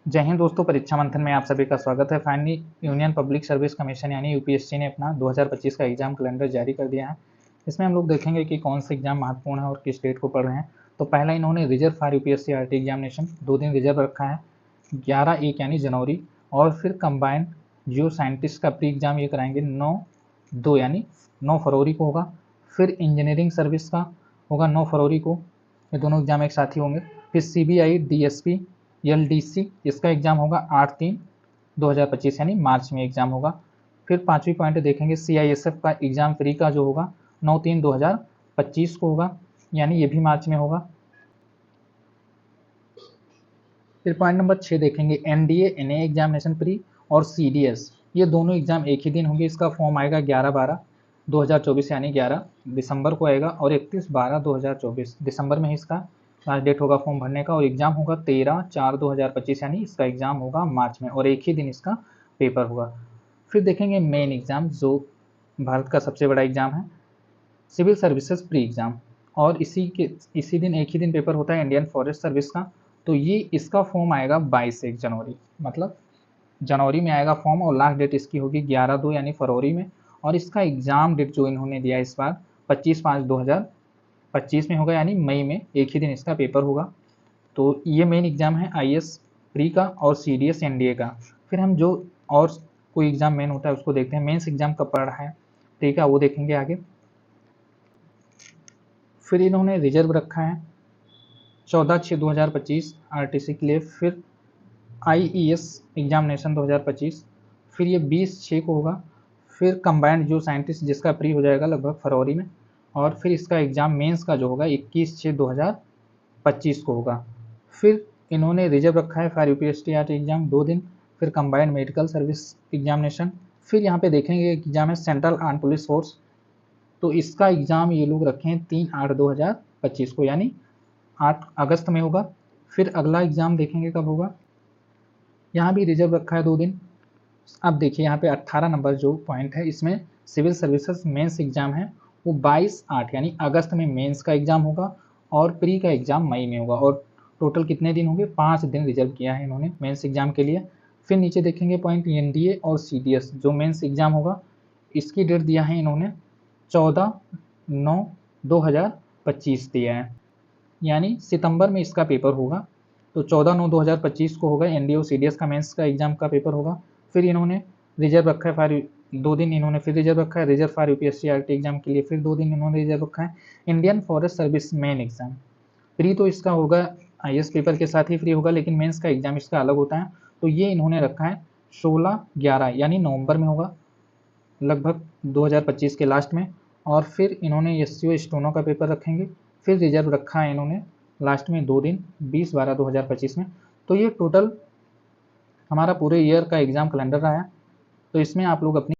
जय हिंद दोस्तों, परीक्षा मंथन में आप सभी का स्वागत है। Finally union public service commission यानी यूपीएससी ने अपना 2025 का एग्जाम कैलेंडर जारी कर दिया है। इसमें हम लोग देखेंगे कि कौन से एग्जाम महत्वपूर्ण है और किस डेट को पढ़ रहे हैं। तो पहला इन्होंने reserve for UPSC RT examination 2 दिन रिजर्व रखा है, 11/1 यानी जनवरी, और फिर कंबाइंड जियो साइंटिस्ट का प्री एग्जाम ये कराएंगे 9/2 यानी 9 फरवरी को होगा। फिर इंजीनियरिंग सर्विस का होगा 9 फरवरी को, ये दोनों एग्जाम एक साथ ही होंगे। फिर सीबीआई डीएसपी एलडीसी इसका एग्जाम होगा 8/3/2025 यानी मार्च में एग्जाम होगा। फिर 5वीं पॉइंट देखेंगे सीआईएसएफ का एग्जाम प्री का जो होगा 9/3/2025 को होगा, यानी ये भी मार्च में होगा। फिर पॉइंट नंबर 6 देखेंगे एनडीए एनए एग्जामिनेशन प्री और सीडीएस, ये दोनों एग्जाम एक ही दिन होंगे। इसका फॉर्म आएगा 11/12/2024 यानी 11 दिसंबर को आएगा, और 31/12/2024 दिसंबर में ही इसका लास्ट डेट होगा फॉर्म भरने का। और एग्जाम होगा 13/4/2025 यानी इसका एग्जाम होगा मार्च में, और एक ही दिन इसका पेपर होगा। फिर देखेंगे मेन एग्जाम जो भारत का सबसे बड़ा एग्जाम है, सिविल सर्विसेज प्री एग्जाम, और इसी दिन एक ही दिन पेपर होता है इंडियन फॉरेस्ट सर्विस का। तो ये इसका फॉर्म आएगा 22/1 जनवरी, मतलब जनवरी में आएगा फॉर्म, और लास्ट डेट इसकी होगी 11/2 यानी फरवरी में। और इसका एग्जाम डेट जो इन्होंने दिया इस बार 25/5/2025 में होगा, यानी मई में एक ही दिन इसका पेपर होगा। तो ये मेन एग्जाम है आईएएस प्री का और सीडीएस एनडीए का। फिर हम जो और कोई एग्जाम मेन होता है उसको देखते हैं। मेंस एग्जाम कब पढ़ रहा है प्री का वो देखेंगे आगे। फिर इन्होंने रिजर्व रखा है 14/6/2025 आरटीसी के लिए। फिर आईईएस एग्जामिनेशन 2025, फिर ये 20/6 को होगा। फिर कंबाइंड जो साइंटिस्ट जिसका प्री हो जाएगा लगभग फरवरी में, और फिर इसका एग्जाम मेंस का जो होगा 21/6/2025 को होगा। फिर इन्होंने रिजर्व रखा है फॉर यूपीएससी आरटी एग्जाम 2 दिन। फिर कंबाइंड मेडिकल सर्विस एग्जामिनेशन। फिर यहाँ पे देखेंगे एग्जाम है सेंट्रल आर्म पुलिस फोर्स, तो इसका एग्जाम ये लोग रखे हैं 3/8/2025 को, यानी 8 अगस्त में होगा। फिर अगला एग्जाम देखेंगे कब होगा, यहाँ भी रिजर्व रखा है 2 दिन। अब देखिए यहाँ पे 18 नंबर जो पॉइंट है, इसमें सिविल सर्विसेज मेंस एग्जाम है वो 22/8 यानी अगस्त में मेंस का एग्जाम होगा, और प्री का एग्जाम मई में होगा। और टोटल कितने दिन होंगे, 5 दिन रिजर्व किया है इन्होंने मेंस एग्जाम के लिए। फिर नीचे देखेंगे पॉइंट एनडीए और सीडीएस जो मेंस एग्जाम होगा, इसकी डेट दिया है इन्होंने 14/9/2025 दिया है, यानी सितंबर में इसका पेपर होगा। तो 14/9/2025 को होगा एनडीए और सीडीएस का मेंस का एग्जाम का पेपर होगा। फिर इन्होंने रिजर्व रखा है फॉर 2 दिन इन्होंने फिर रिजर्व रखा है reserve for UPSC RT exam के लिए। फिर 2 दिन इन्होंने रिजर्व रखा है Indian forest service main exam pre, तो इसका होगा आईएएस पेपर के साथ ही फ्री होगा, लेकिन मेंस का एग्जाम इसका अलग होता है। तो ये इन्होंने रखा है 16/11 यानी नवंबर में होगा, लगभग 2025 के लास्ट में। और फिर इन्होंने एससीओ स्टोनो का पेपर रखेंगे। फिर रिजर्व रखा है इन्होंने लास्ट में 2 दिन 20/12/2025 में। तो ये टोटल हमारा पूरे ईयर का एग्जाम कैलेंडर रहा है। तो इसमें आप लोग अपनी